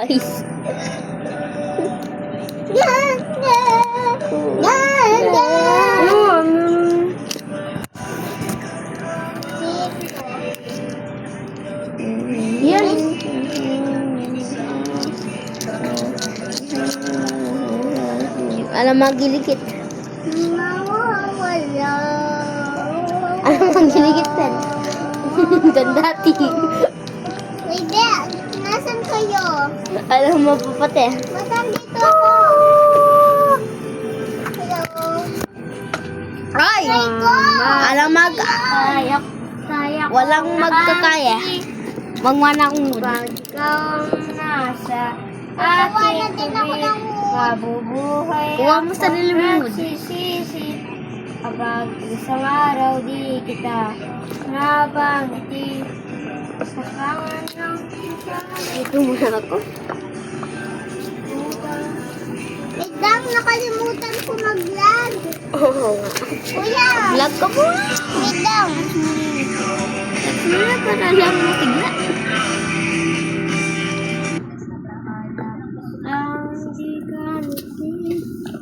guys. Yan. Alam magiligit. Nawawala. Alam magiligit yan. Gandati. Wait, Dad. Nasaan kayo? Alam mapapate. Ba't nandito ako? Hello? Ay! Ko! Alam mag... Kayak. Walang magkakaya. Magmana akong mood. Ikaw nasa aking tubig, mabubuhay Kuha mo sarili mo mood. Sisisi, kapag isang araw di kita nabangiti sa kangan ng Ito muna ako. Wait lang, nakalimutan ko mag-vlog. Oo nga. Kuya! Vlog ka po. Wait lang. Wala para lang matigla.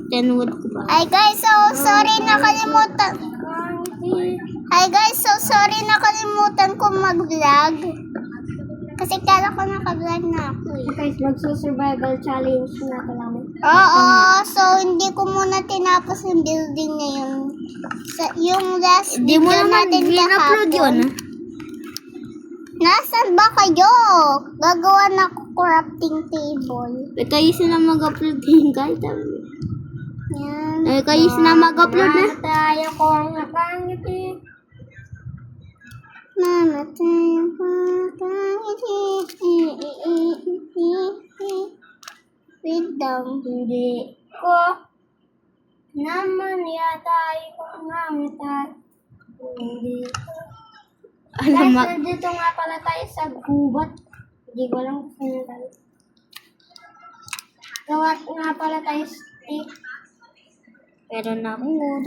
Tenwood ko ba? Hi guys, so sorry nakalimutan. Hi guys, so sorry nakalimutan ko mag-vlog. Kasi kala ko naka-vlog na ako eh. Guys, magsusurvival challenge na ko namin. Oo, so hindi ko muna tinapos yung building na yun. Yung last Hindi mo video naman natin in-upload yun. Nasaan ba kayo? Gagawa na ako crafting table. Kayo sila mag-upload din guys. Yan. Kayo sila mag-upload na. Tayo ko ang nakangiti. Namatay ko nakangiti. Wait lang. Hindi ko naman yata yung namatay. Hindi ko. Alam Guys, nandito nga pala tayo sa gubat. Hindi ko lang kung saan tayo. Gawa nga pala tayo stick. Meron na akong mood.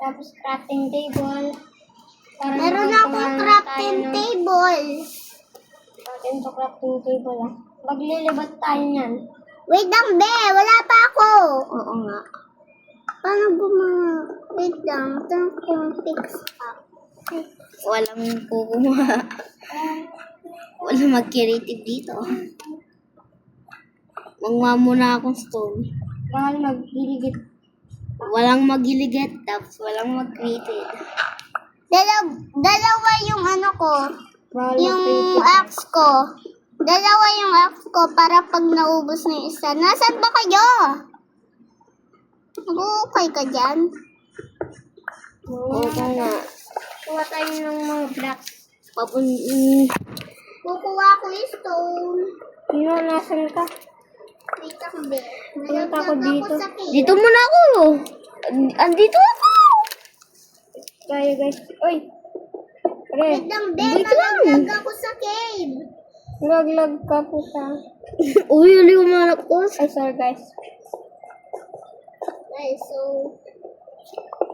Tapos crafting table. Meron akong crafting table. Atin to crafting table ah. Maglilibat tayo niyan. Wait lang, be! Wala pa ako! Oo nga. Paano gumawa? Wait lang. Ito kung fix up. Walang kukuha. Walang mag-creative dito. Mangwa muna akong stone. Bawal magbiligit. Walang magiligit, tapos walang mag-creative. Dalawa yung ano ko. Bawal Yung axe ko. Dalawa yung axe ko para pag naubos na yung isa. Nasaan ba kayo? Nag-uukay ka dyan? Oo nga. Kuha tayo ng mga blocks. Kukuha ko yung stone. Nasan ka? Wait ako, be. Punta ako dito. Sa cave. Dito muna ako. Andito ako. Kaya guys. Oy. Pre. Wait lang, be. Dito lang. Nalaglag ako sa cave. Laglag ka po sa. Uy, uli umanap ko. Ay, sorry guys. Guys, so...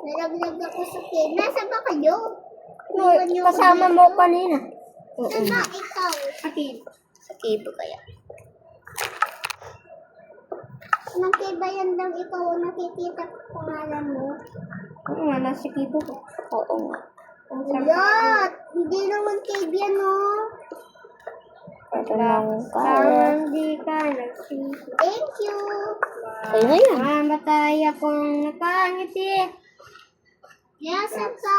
Nalaglag ako sa cave. Nasaan ba kayo? No, kasama mo kanina. Saan ba ikaw? Sa cave. Sa cave kaya. Nang cave ba yan lang ikaw ang nakikita ko pangalan mo? Oo nga, nasa cave ko. Oo nga. Lot! Hindi naman cave yan, no? Ito lang ka. Hindi ka nagsisi. Thank you! Kayo na yan. Mamatay akong nakangiti. Yasan ka?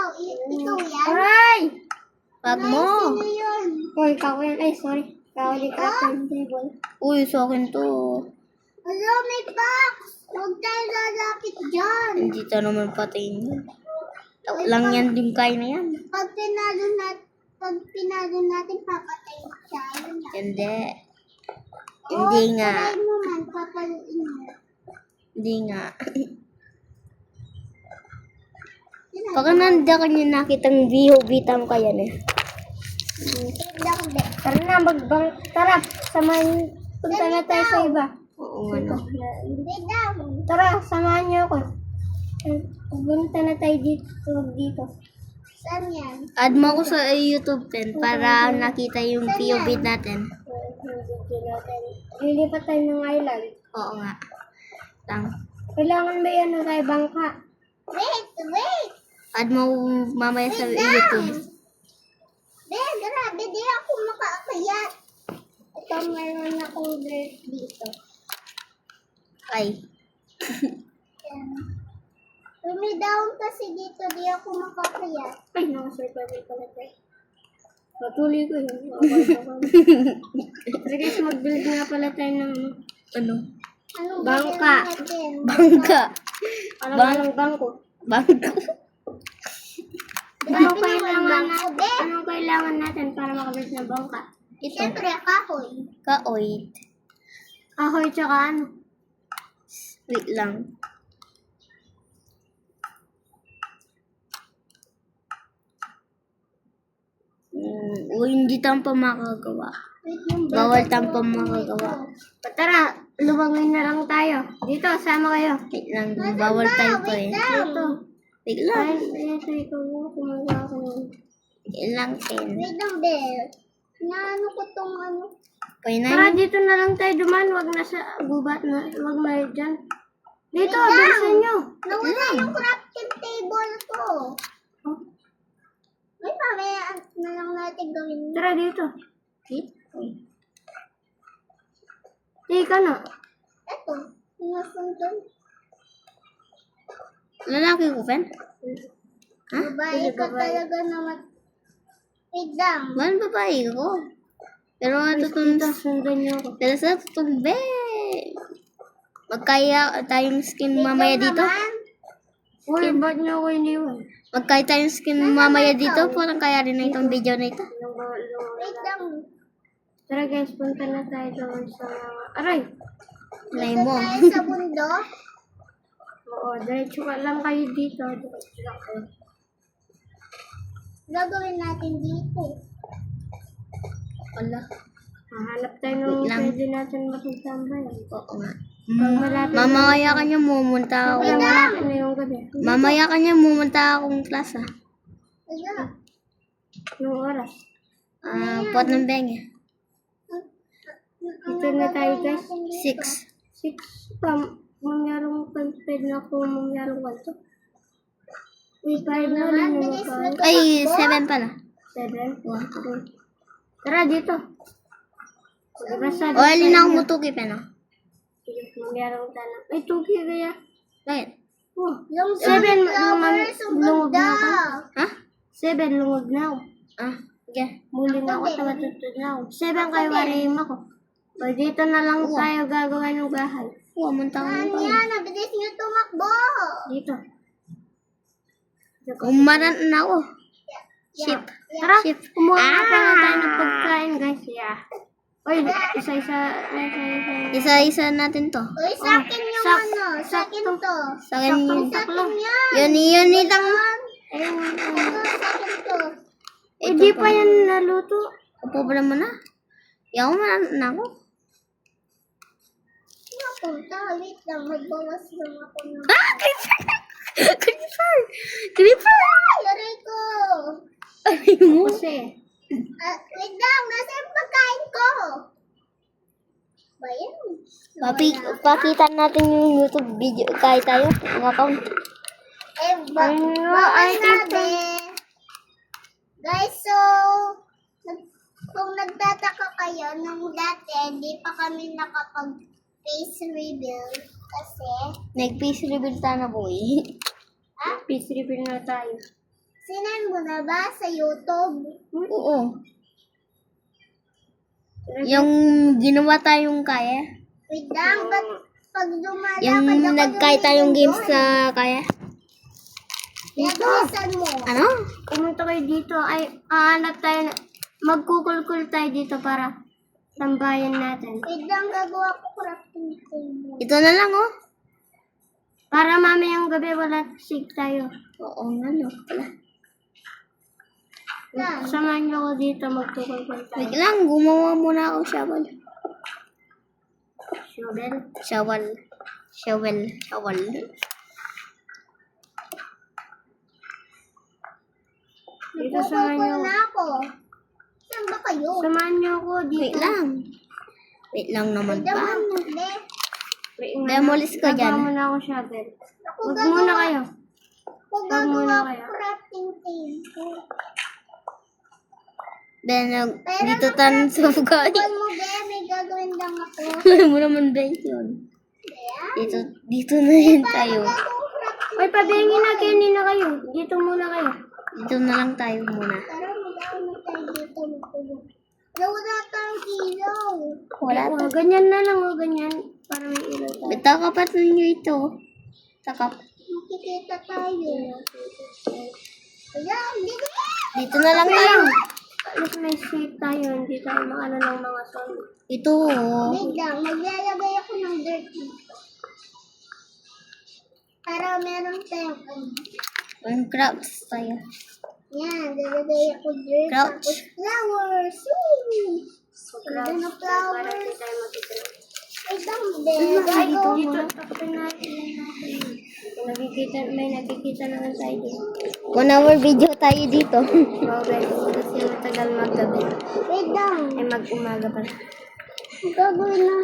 Ikaw yan? Aray! Wag Ay, mo. sino yun? Uy, ikaw yan. Ay, sorry. Ikaw di crafting table. Uy, sa akin to. Hello, may box! Huwag tayo lalapit dyan. Hindi to naman patayin yun. Tao lang yan, din kaya na yan. Pag pinalo natin, papatayin siya. Yun yan. Hindi. Hindi nga. Try mo man, papaluin mo. Hindi nga. Yun na. Baka nanda ka niya nakitang biho-bitang kaya na. Tignan ko, be. Tara na, tara, samahan. Punta na tayo sa iba. Oo nga no. Hindi daw. Tara, samahan niyo ako. Punta na tayo dito. Saan yan? Add mo ako sa YouTube 10 para nakita yung POV natin. yung video natin. Lilipat tayo ng island. Oo nga. Lang. Kailangan may ano tayo, bangka. Wait! Add mo mamaya sa YouTube. Grabe, di ako makakayat. Ito, meron akong dirt dito. Ay. May down kasi dito, di ako makakayat. Ay, nakasurvival pala tayo. Patuloy ko yun. Pero guys, mag-build nga pala tayo ng Ano? bangka. Bangka. Parang bangko. Bangka. Anong kailangan natin para makabuild ng bangka? Siyempre, kahoy. Kahoy. Kahoy tsaka ano? Wait lang. Hindi tampa makagawa. Bawal tampa makagawa. Tara, lumangin na lang tayo. Dito, sama kayo. Wait lang, bawal tayo pa eh. Dito. Wait lang. Ay, try ko mo. Kumagawa ko nun. Wait lang, Ken. Wait lang, Bel. Naano ko tong ano. Pwede Tara, na. dito na lang tayo duman. Wag na sa gubat na. Wag na dyan. Dito, bilisan nyo. Nawala yung crafting table ko. Oh. Ay, mamaya na lang natin gawin. Tara, dito. Tika na. Eto, nasundan. Lalaki ko, Ken? Ha? Babae ka talaga naman. Wait lang. Ba'n babae ko? Pero tutun... Sundan nyo ako. Pero sa tutumbe. Magkaya tayong skin mamaya dito? Uy, ba't nyo ako iniwan? Magkaya tayong skin mamaya dito? Parang kaya rin na itong video na ito. Wait lang. Tara guys, punta na tayo doon sa... Aray! Lay mo. Sa mundo? Oo, diretso ka lang kayo dito. Diretso lang kayo. Gagawin natin dito. Wala. Hanap tayo ng Wait lang. pwede natin makitambay. Oo nga. Pag malapit Mamaya ka niya mumunta ako. Pag malapit na yung gabi. Mamaya ka niya mumunta akong klasa. Yung oras. Pot ng bengi. Ito na tayo guys. 6. 6. Mangyarong pwede na ako mangyarong kanto. May 5 na lang yung mga Ay, 7 pala. 7. Wow. Tara dito. O, alin ako mutuki pa no? Mangyarong tanong. Ay, tugi kaya. Bakit? Oh, 7 lungog na ako. Ha? 7 lungog na ako. Okay. Muli na ako, tamatutod na ako. 7 kayo karim ako. O, dito na lang tayo gagawa ng bahay. Munta ko na pa. Nabilis niyo tumakbo. Dito. Umaran na ako. Ship. Tara, Ship. kumuha na pala tayo ng pagkain, guys. Yeah. Oy, isa-isa. Isa-isa natin to. Uy, sa akin yung ano. Sa akin to. Sa akin yun. Sakto yan. Yun itang... Ayun, sa akin to. Ito Di pa. pa yan naluto. Upo mo na. Yaw mo na ako. Napunta, wait lang. Magbawas lang ako ng... Creeper! Creeper! Aray ko. Aray mo. Kasi. Wait lang, nasa yung pagkain ko. Ba yan? Pakita natin yung YouTube video. Kahit tayo. Ang account. Bawal natin. Guys, so, kung nagtataka kayo, nung dati, hindi pa kami nakapag-face reveal kasi... Nag-face reveal tayo na boy. Ha? Face reveal na tayo. Sinan mo na ba sa YouTube? Oo. Yung ginawa tayong kaya. Wait lang, ba't pag lumalakad Yung nagkaya tayong games sa kaya. Nagkasan mo. Ano? Pumunta kayo dito, ay aanap tayo, magkukulkul tayo dito para tambayan natin. Wait lang, gagawa ko crafting table. Ito na lang oh. Para mamayang gabi wala sig tayo. Oo nga no. Wala. Samahan niyo ako dito, magkukulkul tayo. Wait lang, gumawa muna ako shovel. Shovel? Shovel. Shovel. Shovel. Dito samahan niyo ako. Saan ba kayo? Samahan niyo ako dito. Wait lang. Wait lang naman Wait pa. lang, hindi. Demolis ka dyan. Gagawa muna ako shovel. Huwag muna kayo. Huwag muna kayo. Crafting table. Then, dito tayo sa guys. Huwag mo, be. May gagawin lang ako. Alam mo naman guys yun. Dito na yun tayo. Ay, pabingin na kanina kayo. Dito muna kayo. Dito na lang tayo muna. Tara, mag-ano tayo dito. Wala tayong ilaw. Wala O, ganyan na lang, o ganyan. Para may ilaw tayo. Bitaw ka pa ninyo ito. Takap. Makikita tayo. Wala, hindi na. Dito na lang tayo. At least may safe tayo. Hindi tayo maano ng mga zombie. Ito. Wait lang, maglalagay ako ng dirt dito. Para meron tayong Ang crafts tayo. yan, lalagay ako dirt. Crouch. Tapos flowers. Woo! Ganda na flowers. Wait lang, Dito dito. Taputin natin. May nakikita naman tayo dito. 1 hour video tayo dito. Okay, kasi matagal maggabi. Wait lang. Ay mag-umaga pa. Gagawin na.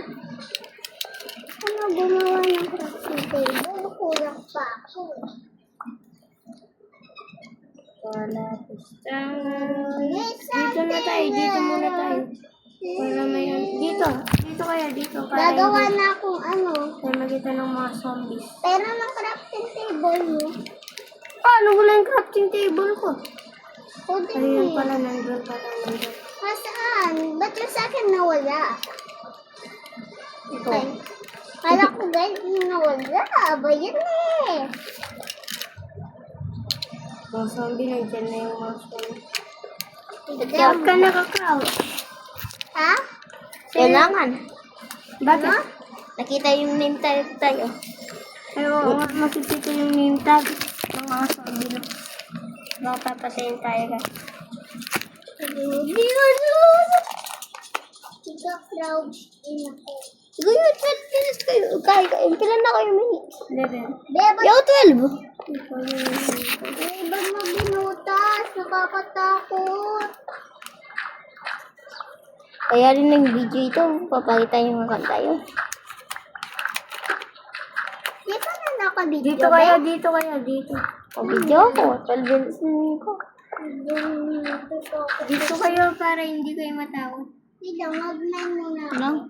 Ano gumawa ng crafting table? Kulang pa ako. Wala. Dito na tayo. Dito muna tayo. Para may dito. Dito kaya dito. Gagawa na akong ano. Para magkita ng mga zombies. Pero ng crafting table mo. Paano wala yung crafting table ko? Ayun pala, nandun. Saan? Ba't yung sa akin nawala? Ito. Ay, kala ko guys, yung nawala. Ba yun eh. Mga zombie, nandiyan na yung mga zombie. Huwag ka nakaka-out. Ha? Kailangan. Bakit? Nakita yung name tag tayo. Pero makikita yung name tag ng mga zombie. No? Baka papatayin tayo guys. Crouch in ako. Siguro 12 minutes kayo. Kayo. Kailan na kayo minutes? 11. Yo, 12. Ba't mo binutas? Nakakatakot. Kaya rin ng video ito. Papakita yung mga tayo. Di ba na nakabidyo? Dito kaya, dito. O video ko. 12 minutes na ko. Dito kayo para hindi kayo matakot. Hindi, mag-9 muna. Ano?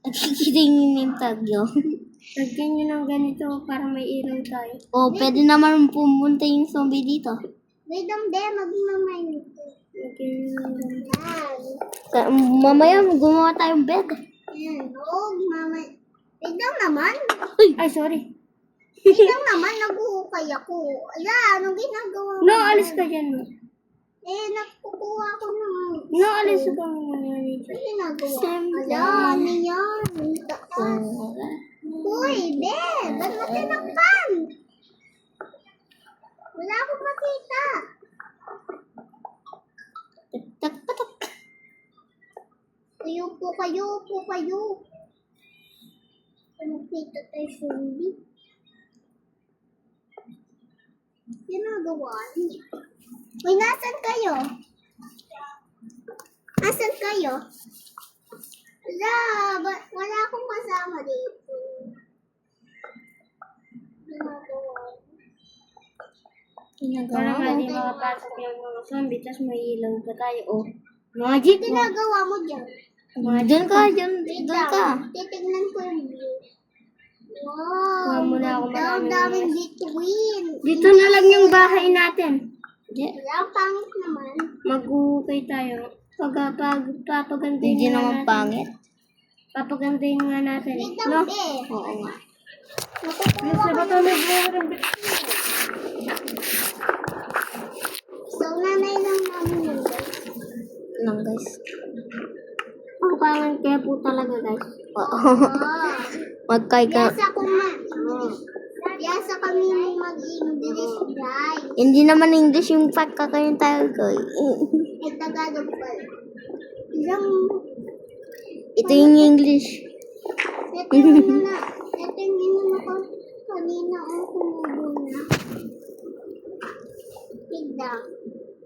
Nakikita yung name tag yun. Lagyan nyo ng ganito para may ilaw tayo. O, pwede naman pumunta yung zombie dito. Wait lang, mag-9 ito. Lagyan nyo ng ganito. Mamaya, gumawa tayong bed. Ayan, mama. Wait lang naman. Ay, sorry. Wait lang naman, nag-uukay ako. Ala, anong ginagawa mo? No, alis ka dyan, no. Nagkukuha ako ng... No, alis ka mo. Anong ginagawa? Ala, ano yan? Uy, be! Ba't mo tinakpan? Wala akong makita. Tak. Upo kayo. Nakita tayo zombie. Ginagawa niya. Uy, nasan kayo? Wala akong kasama dito. Para nga di makapasok yung mga zombie, tapos may ilaw pa tayo. Oh, magic! Ginagawa mo dyan? Doon ka. Titignan ko yung view. Wow, ang daming bituin. Dito na lang yung bahay natin. Wala, pangit naman. Mag-uukay tayo. Papagandahin Hindi nga naman natin. pangit. Papagandahin nga natin. No? Oo nga. So, nanay lang namin yun, guys. Lang guys. Ang pangit kaya po talaga, guys. Oo. Magkaya Yasa kami mag-English, guys. Hindi naman English yung pagkakaroon tayo guys. Ay, Tagalog pa. Ilang... Ito yung English. Ito yung inuno ko kanina ang kumubo na. Tigda.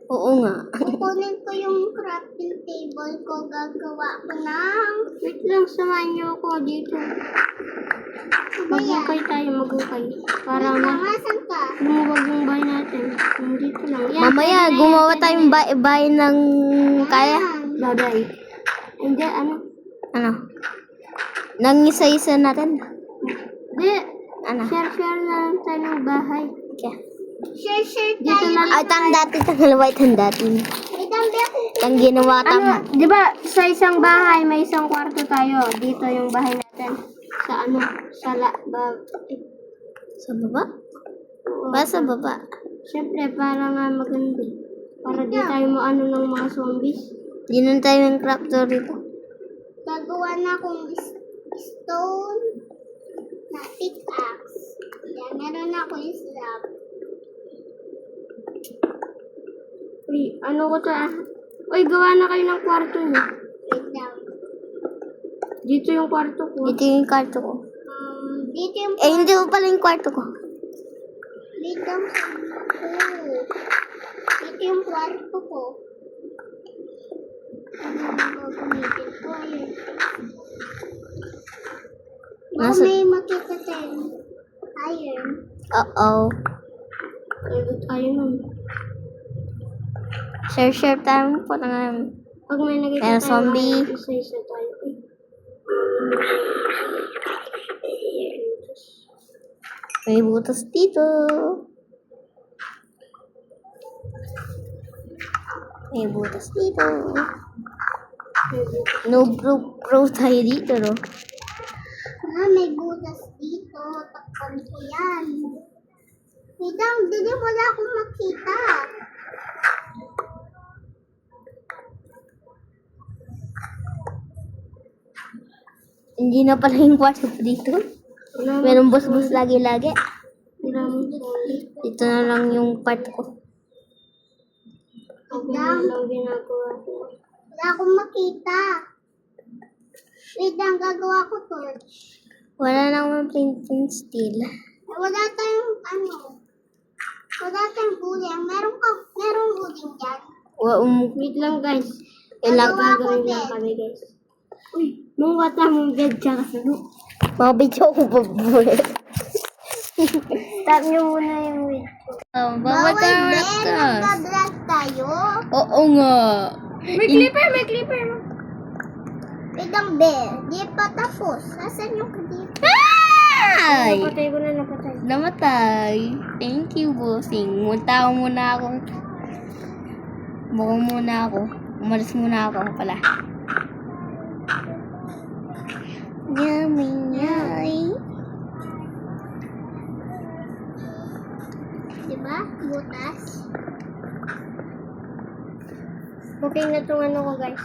Oo nga. Kukunin ko yung crafting table ko, gagawa ko ng... Wait lang, samahan niyo ako dito. Mag-ukay tayo, mag-ukay. Para Asan ka? Lumuwag yung bahay natin. Dito lang. Yan, Mamaya, pwede na gumawa yan, tayong bahay ng kaya. Babay. Hindi, ano? Ano? Nang isa-isa natin. Di, Ano? share na lang tayo ng bahay. Okay. Share Dito tayo. na. Ay, tang dati, tang dati. May dambi akong Tang ginawa Ano, di ba sa isang bahay, may isang kwarto tayo. Dito yung bahay natin. Sa ano? Sa Sa baba? Oo. Ba sa baba? Siyempre, para nga maganda. Para di tayo maano ng mga zombies. Di na tayo ng crafter dito. Gagawa na akong stone na pickaxe. Yan, meron na ako yung slab. Uy, ano ko to ah? Uy, gawa na kayo ng kwarto niyo. Wait lang. Dito yung kwarto ko. Dito yung kwarto ko. Dito yung Eh, hindi ko pala yung kwarto ko. Dito yung Dito yung kwarto ko. Ano ang gagamitin ko? Ayun. Baka Nasa- may makita tayo. Iron. Uh-oh. Pagod tayo nun. Share tayo po ng Pag may nakita Pero tayo, zombie. isa-isa tayo. may butas dito. May butas dito. No pro tayo dito, no? May butas dito. Takpan ko yan. Widang, hindi wala akong makita. Hindi na pala yung kwarto ko dito. Meron bus-bus lagi-lagi. Dito na lang yung part ko. Widang, ginagawa ko. Wala akong makita. Widang, gagawa ko torch. Wala na akong printing steel. Wala tayong wala tayong uling. Merong uling dyan. Wait lang guys. Gagawin lang kami guys. Uy, mong mong bed tsaka suno. Mga video ko pabulit. Stop nyo muna yung video. Bawal ka. Nagka-vlog tayo. Oo nga. May clipper. Widang bed. Di pa tapos. Asan yung clipper? Ay! Napatay ko na. Namatay. Thank you, bossing. Munta ko muna ako. Bukong muna ako. Umalis muna ako pala. Yummy. Diba? Butas. Okay na itong ano ko guys.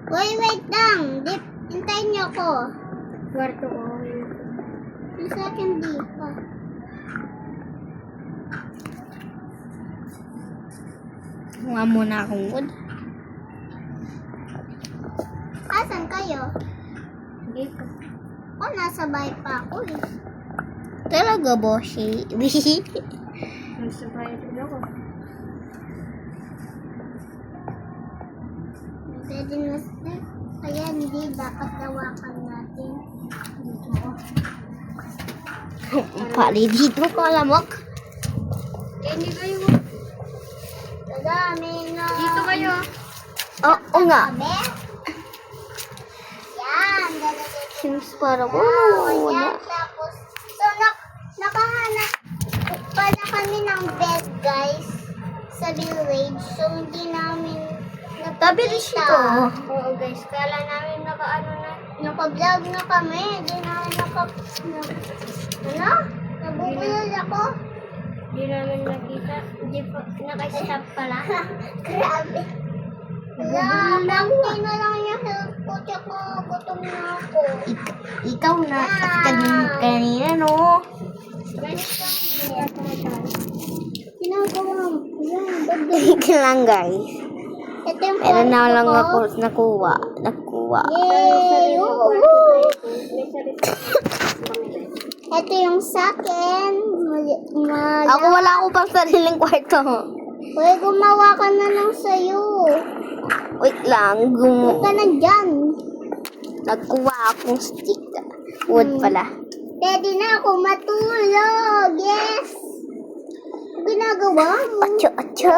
Wait lang. Hintayin niyo ako. Kwarto ko. Yung sa akin dito. Kuha muna akong wood. Asan kayo? Dito. Nasa bahay pa ako eh. Talaga, bossy. Nasa bahay rin ako. Pwede na step. Kaya hindi dapat gawakan natin. Dito. Pali dito ko, lamok. Hindi kayo. Dami na. Dito kayo. Oo nga. Sabi? Yan. Lalagay ko. Seems para ko. Yan. Wala. Tapos, so, nakahanap pala kami ng bed, guys, sa village. So, hindi namin Tabilis ito. Oo, guys. Kala namin naka-vlog na kami. Hindi namin nabubulol ako. Hindi namin nakita. Hindi pa, naka-stop pala. Grabe. Nabubulol na lang yung health ko. Tsaka gutom na ako. Ikaw na. Kanina, no? Ginagawa mo. Yan, Ito lang, guys. ito yung Meron na kwarto lang ko. ako nakuha. Yay! Ito yung sakin. Ako wala ako pang sariling kwarto. Uy, gumawa ka na lang sa'yo. Wait lang, Huwag ka na dyan. nagkuha akong stick. Wood pala. Pwede na ako matulog. Yes. Ang ginagawa mo. Acho, acho.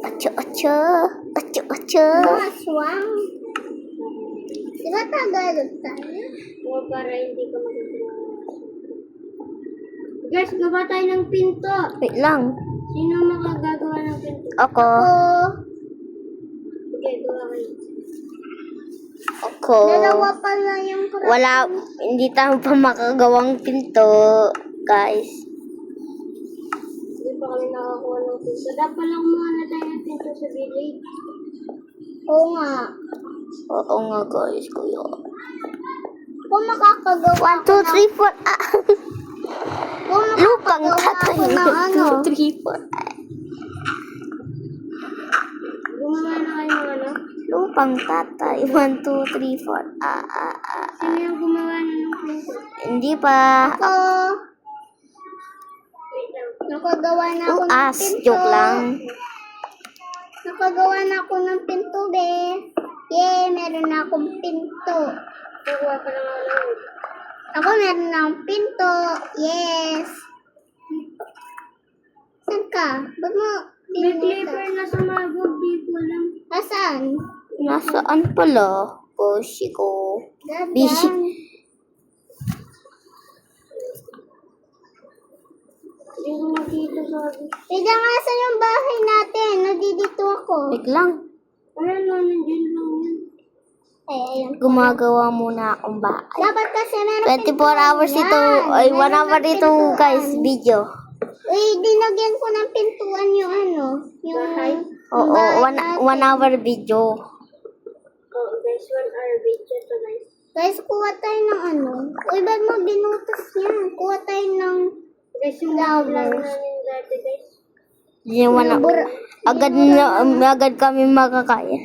Acho, acho. Acho, acho. Aswang. Di ba Tagalog tayo? O, para hindi ka magagawa. Guys, gawa tayo ng pinto. Wait lang. Sino makagagawa ng pinto? Ako. Okay, gawa kayo. Ako. Dalawa pa lang yung crafting. Wala, hindi tayo pa makagawang pinto, guys. Hindi pa kami nakakuha ng pinto. Dapat lang muna tayo ng pinto sa village. Oo nga. Oo nga, guys, kuya. Kung makakagawa 1, 2, 3, 4. Ah. Kung Lupang makakagawa ako tatay. ng 1, 2, 3, 4. Gumawa na kayo ng ano? Lupang tatay. 1, 2, 3, 4. Ah, ah, ah. Sino yung gumawa na ng pinto? Hindi pa. Ako. Nakagawa na ako ng As, pinto. joke lang. Nakagawa na ako ng pinto, be. Yay, meron na akong pinto. Nagawa ka na nga lang. Ako meron na akong pinto. Yes. Saan ka? Ba't mo clipper na sumabog, di ko lang. Asan? Nasaan pala? Boshi ko. Dadan. Busy. Hindi ko makita sabi. Pwede nga sa yung bahay natin. Nandito ako. Wait lang. Ayan lang, nandiyan lang yan. Ay, ayun. Gumagawa muna akong bahay. Dapat kasi meron 24 hours pintuan ito. yan. Ay, 1 Meron hour ng ito, pintuan. guys, video. Uy, dinagyan ko ng pintuan yung ano. Yung bahay. Oo, 1 hour video. Oh, guys, 1 hour video to guys. Guys, kuha tayo ng ano. Uy, ba't mo binutas yan? Kuha tayo ng flowers. Yung agad kami makakaya.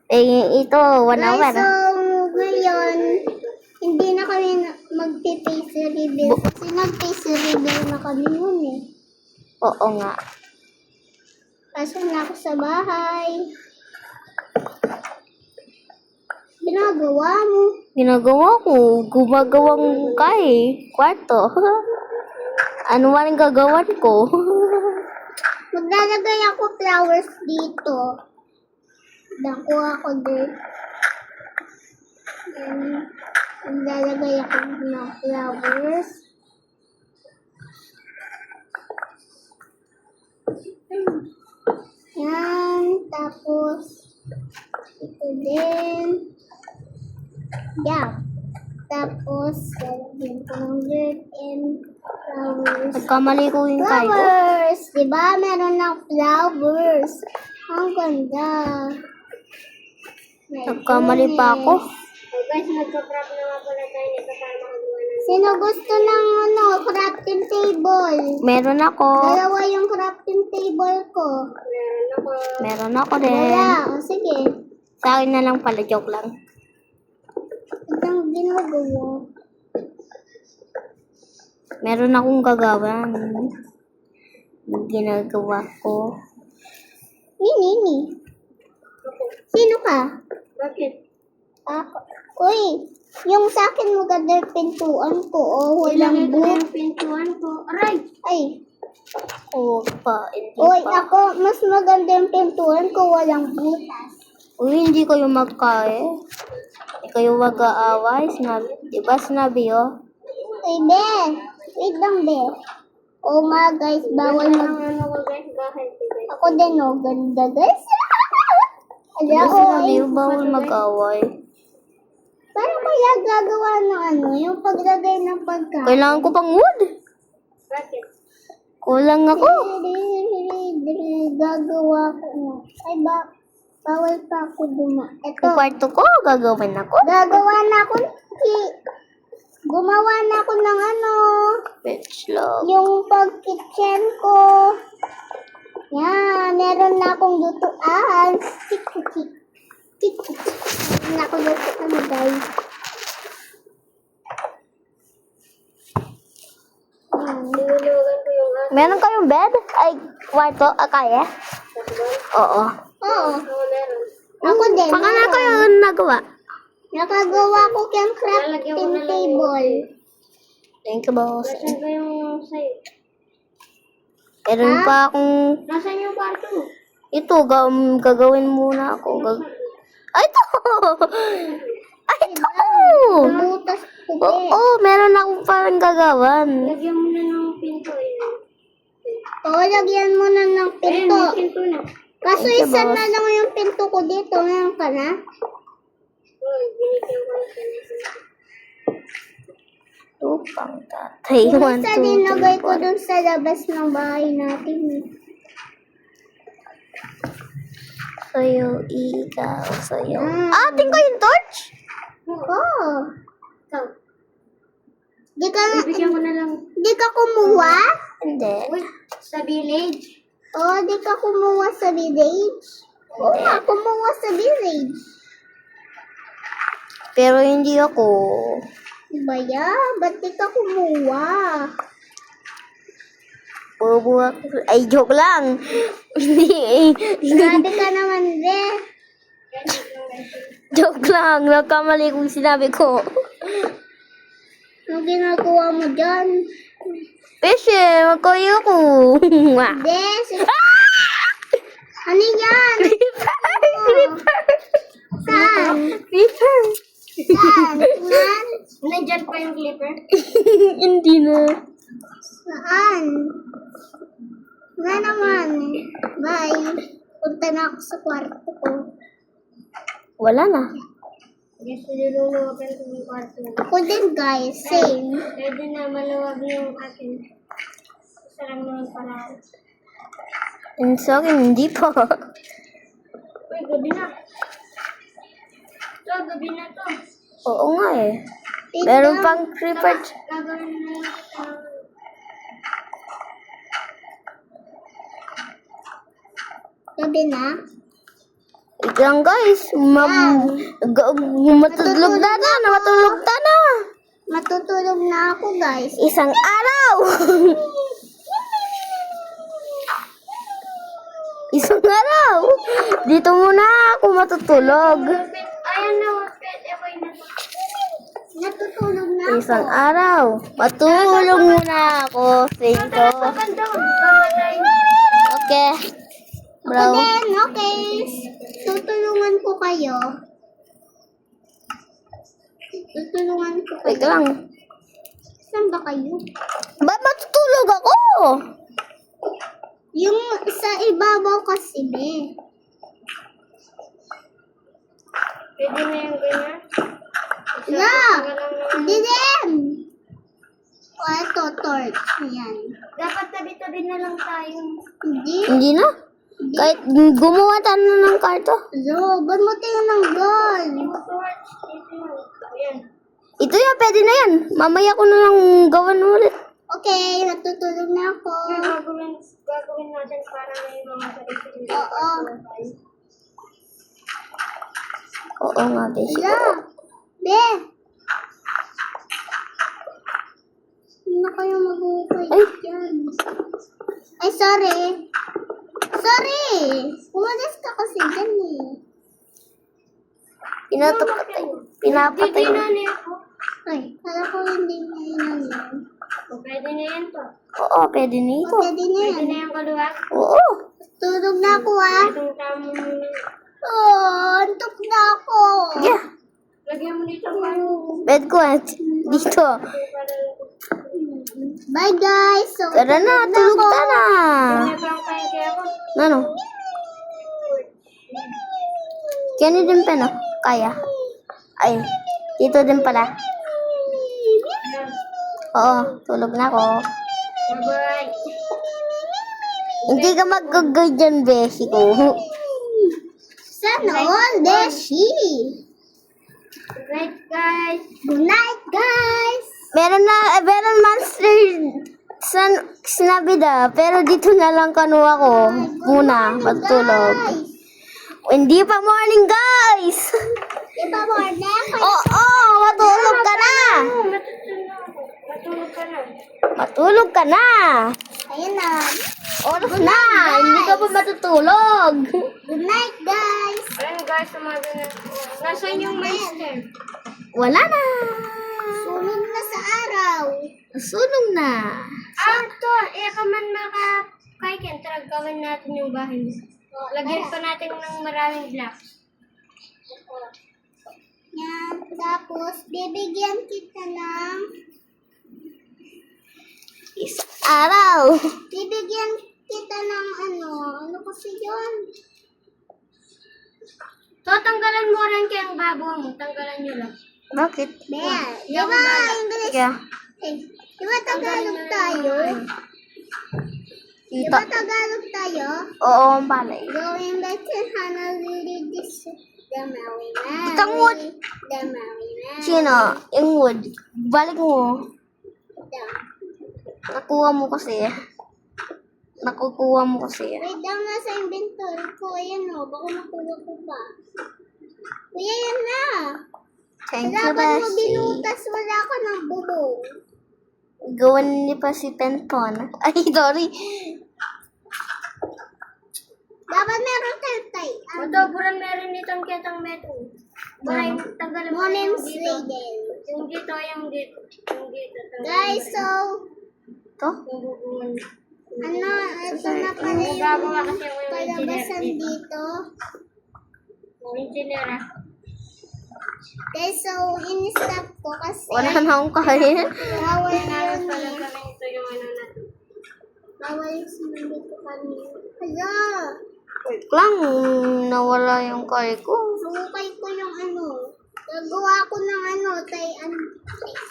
Eh, ito, 1 hour. Guys, so ngayon, hindi na kami magpi-face reveal. Kasi nag-face reveal na kami nun eh. Oo nga. Pasok na ako sa bahay. Ginagawa mo. Ginagawa ko, gumagawang kwarto. Ano man ang gagawan ko? Maglalagay ako flowers dito. Nakuha ko din. Maglalagay ako ng flowers. Yan. Tapos, ito din. Yeah. Tapos, lalagyan ko ng dirt and flowers. Nagkamali ko yung tayo. Flowers! Diba? Meron ng flowers. Ang ganda. My Nagkamali pa ako. goodness. Guys, nagka-craft na nga pala tayo nito para makagawa ng... Sino gusto ng crafting table? Meron ako. Dalawa yung crafting table ko. Meron ako. Meron ako din. Wala. O, sige. Sa akin na lang pala, joke lang. Itong ginagawa. Meron akong gagawan. Ginagawa ko. Nini. Sino ka? Bakit? Ako. Uy, yung sa akin maganda yung pintuan ko. Oh, walang boot. pintuan ko. Aray! Ay. Oo pa, hindi Uy, pa. ako, mas maganda yung pintuan ko. Walang butas. Uy, hindi kayo magkae. Hindi kayo mag-aaway. Sinabi, diba sinabi oh? Uy, be. Wait lang, be. Oh ma, guys, bawal mag... Ako din, oh. Ganda, guys. Ala, Diba oh, sinabi ay. oh, bawal mag-aaway. Paano kaya gagawa ng ano? Yung paglagay ng pagkain? Kailangan ko pang wood. Bakit? Kulang ako. Gagawa ko na. Ay, bawal pa ako duma. Ito. Yung kwarto ko, gagawin ako. Gagawa na ako. Gumawa na ako ng ano. Bitch love. Yung pag-kitchen ko. Yan. Meron na akong lutuan. Tik-tik. Tik-tik. Meron na akong lutuan, guys. Meron kayong bed? Ay, kwarto? Kaya? Oo. Oo. Ako din. Baka na ko yung nagawa. Nakagawa ko kang crafting table. Thank you, boss. Nasaan ba yung sa'yo? Meron pa akong... Nasaan yung kwarto mo? Ito, gagawin muna ako. Ay, ito! Ay, ito! Butas ko Oo, meron akong parang gagawan. Lagyan mo na ng pinto. Oo, lagyan mo na ng pinto. Ayun, may pinto na. Kaso Thank you, isa boss. na lang yung pinto ko dito. Ngayon ka na? Binigyan ko na sa Ito, pang tatay. Yung 1, isa 2, dinagay 3, ko dun sa labas ng bahay natin. Sa'yo, ikaw, sa'yo. Mm. Ating ko yung torch? Oo. Ikaw. Bibigyan ko na lang. Di ka kumuha? Hindi. Wait, sa village? Oo, di ka kumuha sa village? Oo nga, kumuha sa village. Pero hindi ako. Baya, ba't di ka kumuha? Bubuha ko. Ay, joke lang. Hindi. Grabe ka naman, be. Joke lang. Nagkamali kung sinabi ko. Ano ginagawa mo dyan? Peshe, magkoyo ko. Be, ano yan? Saan? Peter. Saan? Tingnan. Nandyan pa yung clipper? Hindi na. Saan? Nga naman. Bye. Punta na ako sa kwarto ko. Wala na. Yes, niluluwagan ko yung kwarto. Ako din, guys. Same. Pwede na maluwag yung akin. Sarang naman pala. And sa akin, hindi pa. Uy, gabi na. Ito, gabi na to. Oo nga eh. Meron pang creeper. Gagawin na lang ito. Gabi na? Ito lang guys. Matutulog na na. Matulog na na. Matutulog na ako, guys. Isang araw. Isang araw. Dito muna ako matutulog. Ayan na, pwede ako na. Natutulog na ako. Isang araw. Matulog muna ako. Sento. Okay. Ako Bro. din, okay. Tutulungan ko kayo. Tutulungan ko kayo. Wait lang. Saan ba kayo? Ba't matutulog ako? Yung sa ibabaw kasi, be. Pwede na yung ganyan? Yeah! Hindi din! O, ito, torch. Ayan. Dapat tabi-tabi na lang tayo. Hindi? Hindi na. Kahit gumawa tayo ng karto. So, ba't mo tinanggal? Yung torch. Ayan. Ito yan, pwede na yan. Mamaya ko na lang gawan ulit. Okay, natutulog na ako. Gagawin natin para may mga sarili. Oo. Oo nga, basic. Hala! Be! Hindi na kayo mag-uukay Ay. dyan. Ay, sorry. Sorry! Umalis ka kasi dyan eh. Pinapatay. Ay, kala ko hindi na yun. O, pwede na yan to. Oo, pwede na ito. Pwede na yan. Pwede na yung kaluwag. Oo. Tulog na ako ah. Itong tamo muna. Oh, antok na ako. Yeah. Lagyan mo dito. Bed ko dito. Bye guys. So, Tara na, tulog ka na. Ano? Kaya din pa, no? Kaya. Ay, dito din pala. Oo, tulog na ako. Bye-bye. Hindi ka mag-good dyan, Beshi ko. Sana all, Beshi. Good night, guys. Good night, guys. Meron monster sinabi na, pero dito na lang kanuha ko. Muna, magtulog. Hindi pa morning, guys! Di ba morning? Oo, matulog ka na! Matulog ka na. Matulog ka na! Ayun na. Oras na! Hindi ka pa matutulog. Good night, guys! Ayun, guys, umaga na. Nasaan yung master? Wala na. Sunog na sa araw. Sunog na. To, ka man makakaikin, gawin natin yung bahay mo. Lagyan pa natin ng maraming blocks. Yan, tapos bibigyan kita ng Isang araw. bibigyan kita ng ano kasi yun? So, tanggalan mo rin kayang babo mo. Tanggalan nyo lang. Bakit? Bear. Di ba, English? Kaya, Di ba Tagalog tayo? Di ito. ba Tagalog tayo? Oo, ang palay. Going back to Honolulu, this the Maui Man. Itang wood. The Maui Man. Sino? Yung wood. Balik mo. Nakuha mo kasi. Nakukuha mo kasi. Wait down na sa inventory ko. Ayan o, baka makuha ko pa. Kuya, yan na. Thank you, Wala ka mo Beshi. binutas, wala ka ng bubong. Gawan ni pa si Penton. Ay, sorry. Dapat meron tayo tayo. Ito, buran meron ditong kitang meto. Buran, tanggal mo na yung dito. Yung dito, yung dito. Yung dito. Guys, so, Ito? yung bubungan. Ito na pala yung palabasan dito. Engineer. Guys, so, in-stop ko kasi Wala na akong kain. bawal yun eh. Ito yung ano natin. Bawal yung sinunod ko kanina. Hala! Wait lang. Nawala yung kain ko. Sumukay ko yung gagawa ko ng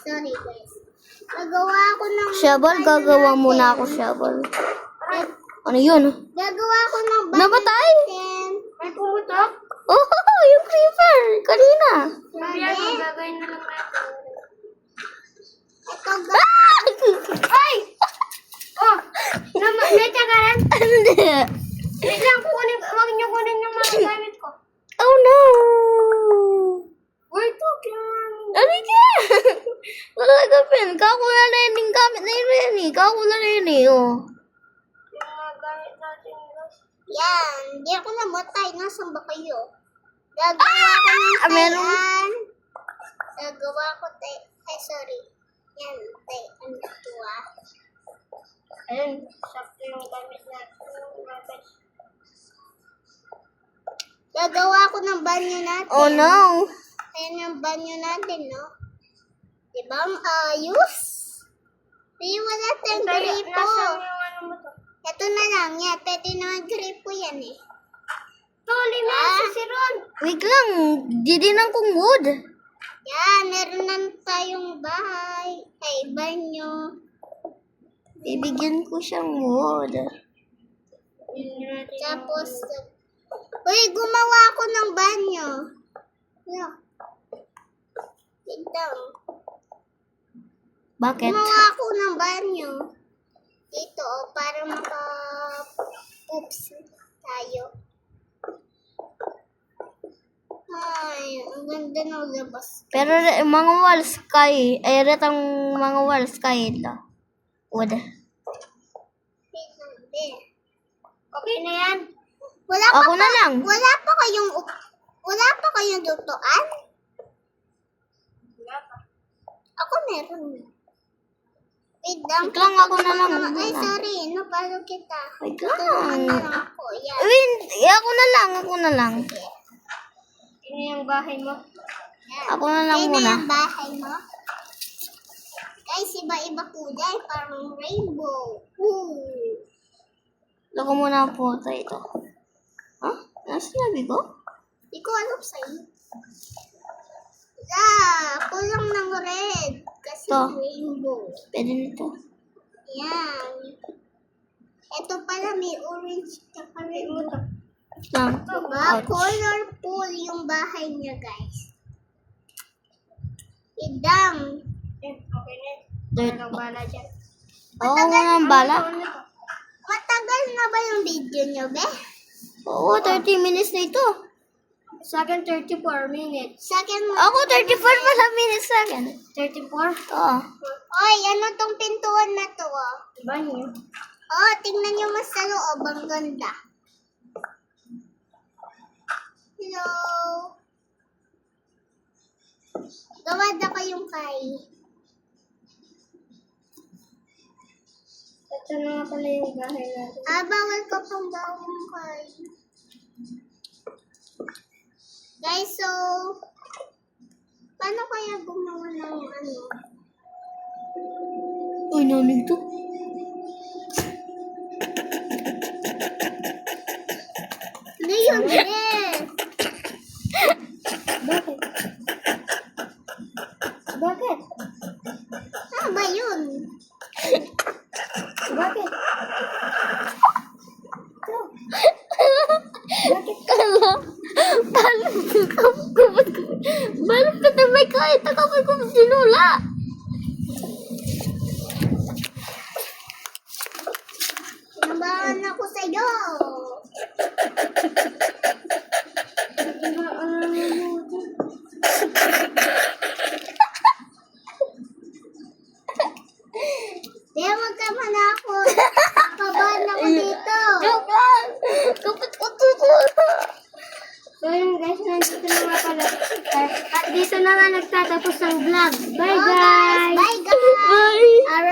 sorry guys. Gagawa ko ng Shovel, gagawa muna ako shovel. Ano yun? Gagawa ko ng Nabatay? May pumutok? Oh, yung creeper. Kanina. Sabi, gagawin na lang natin. Ito, Ah! ay! Oh! May tagaran? Hindi. Wait lang, huwag niyo kunin yung mga gamit ko. Oh no. Wait, kailangan. Ano ka? Wala ka pen. Kako na rin yung gamit na yun rin eh. Kako na rin eh. Oh. Yung mga gamit natin, guys. Yan. Hindi ako namatay. Nasaan ba kayo? Gagawa ko ng meron. tayan. Gagawa ko ay, sorry. Yan, ano to Ayun, sakto yung gamit natin. Gagawa ko ng banyo natin. Oh no. Ayan yung banyo natin, no? Diba? Ayos? Ay, wala tayong gripo. Ito na lang, yan. Pwede naman gripo yan, eh. Tuli na si Ron. Wait lang. Didinan kong wood. Yan, meron na tayong bahay. Ay, banyo. Bibigyan ko siyang wood. Tapos, uy, gumawa ako ng banyo. Look. Tignan. Bakit? Gumawa ako ng banyo. Dito, para maka-oops tayo. Ay, ang ganda ng labas. Pero mga walls kay, ay retang mga walls kay ito. Wood. Okay na yan. Ako na lang. Wala pa kayong lutuan? Ako meron. Wait lang. Wait lang, ako na lang. Ay, sorry. Napalo kita. Wait Tulungan lang. na lang ako. Yan. Wait, ako na lang. Ano yung bahay mo? Yan. Ako na lang Ayun muna. na yung bahay mo. Guys, iba-iba kulay. Parang rainbow. Loko muna po ito. Huh? Nasa sinabi ko? Hindi ko alam sa'yo. Kulang ng red. Kasi Ito. rainbow. Pwede nito. Yan. Ito pala may orange tsaka red. Lang. Diba? Ouch. Colorful yung bahay niya, guys. Idang. Okay na. Dirt. bala dyan. Oo nga ang bala. Matagal na ba yung video niyo, be? Oo, 30 minutes na ito. Sa akin, 34 minutes. Sa akin, Ako, 34 pala minutes sa akin. 34? Oo. Oy, ano tong pintuan na to, ah? Banyo. Oh, tingnan niyo mas sa loob. Ang ganda. Hello. Gawa na kayong kay. Ito na nga pala yung bahay natin. Bawal ko pang gawang kay. Guys, so, paano kaya gumawa ng ano? Uy, namin to. Ano yun, Bes? Bakit? Bakit? Ano ba yun? Bakit? Bakit ka ba? Balot ka na may kahit ako may kung sinula. Nabahan ako sa'yo. Kaya magkamanakot. Kabahan ako dito. Joke lang! Kapit ko tutula! So yun guys, nandito na nga pala. At dito na nga nagtatapos ang vlog. Bye Oh, guys! guys. Bye, guys. Bye! Alright.